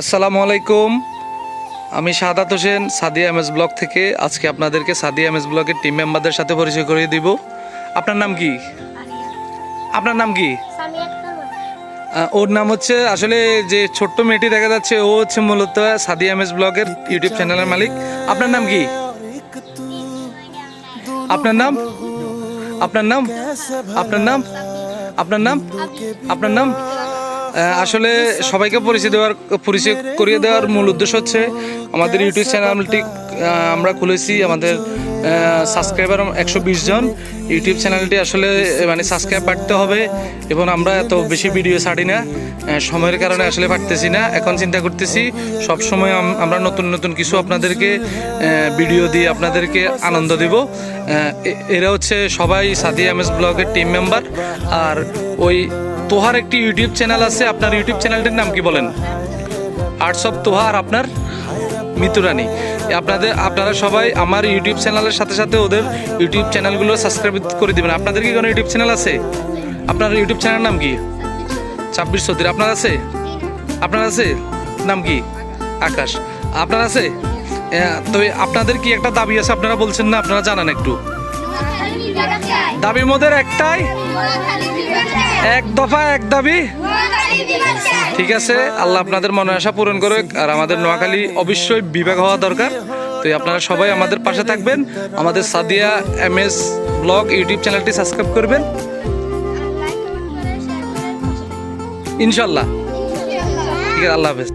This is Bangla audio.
আসসালামু আলাইকুম। আমি শাহাদাত হোসেন সাদিয়া এমএস ব্লগ থেকে আজকে আপনাদেরকে সাদিয়া এমএস ব্লগের টিম মেম্বারদের সাথে পরিচয় করিয়ে দিব। আপনার নাম কি? আপনার নাম কি? ওর নাম হচ্ছে, আসলে যে ছোট্ট মেয়েটি দেখা যাচ্ছে ও হচ্ছে মূলত সাদিয়া এমএস ব্লগের ইউটিউব চ্যানেলের মালিক। আপনার নাম কি? আপনার নাম? আপনার নাম? আপনার নাম? আপনার নাম? আপনার নাম? আসলে সবাইকে পরিচয় করিয়ে দেওয়ার মূল উদ্দেশ্য হচ্ছে আমাদের ইউটিউব চ্যানেলটি আমরা খুলেছি। আমাদের সাবস্ক্রাইবার 120 জন। ইউটিউব চ্যানেলটি আসলে মানে সাবস্ক্রাইব বাড়তে হবে এবং আমরা এত বেশি ভিডিও ছাড়ি না, সময়ের কারণে আসলে পারতেছি না। এখন চিন্তা করতেছি সব সময় আমরা নতুন নতুন কিছু আপনাদেরকে ভিডিও দিয়ে আপনাদেরকে আনন্দ দিব। এরা হচ্ছে সবাই সাদিয়া এমএস ব্লগের টিম মেম্বার। আর ওই তোহার একটি ইউটিউব চ্যানেল আছে, আপনার ইউটিউব চ্যানেলটির নাম কি বলেন? Arts of Toha. আর আপনার? মিতুরানী। আপনারা সবাই আমার ইউটিউব চ্যানেলের সাথে সাথে ওদের ইউটিউব চ্যানেলগুলো সাবস্ক্রাইব করে দিবেন। আপনাদের কি কোনো ইউটিউব চ্যানেল আছে? আপনার ইউটিউব চ্যানেলের নাম কি? 26 চৌধুরী। আপনার আছে? আপনার আছে? নাম কি? আকাশ। আপনার আছে? তো আপনাদের কি একটা দাবি আছে, আপনারা বলছেন না, আপনারা জানান একটু। দাবির মধ্যে একটাই, এক দফা এক দাবি। ঠিক আছে, আল্লাহ আপনাদের মনে আশা পূরণ করে। আর আমাদের নোয়াখালী অবশ্যই বিভাগ হওয়া দরকার। তো আপনারা সবাই আমাদের পাশে থাকবেন, আমাদের সাদিয়া এমএস ব্লগ ইউটিউব চ্যানেলটি সাবস্ক্রাইব করবেন ইনশাল্লাহ। ঠিক আছে, আল্লাহ হাফেজ।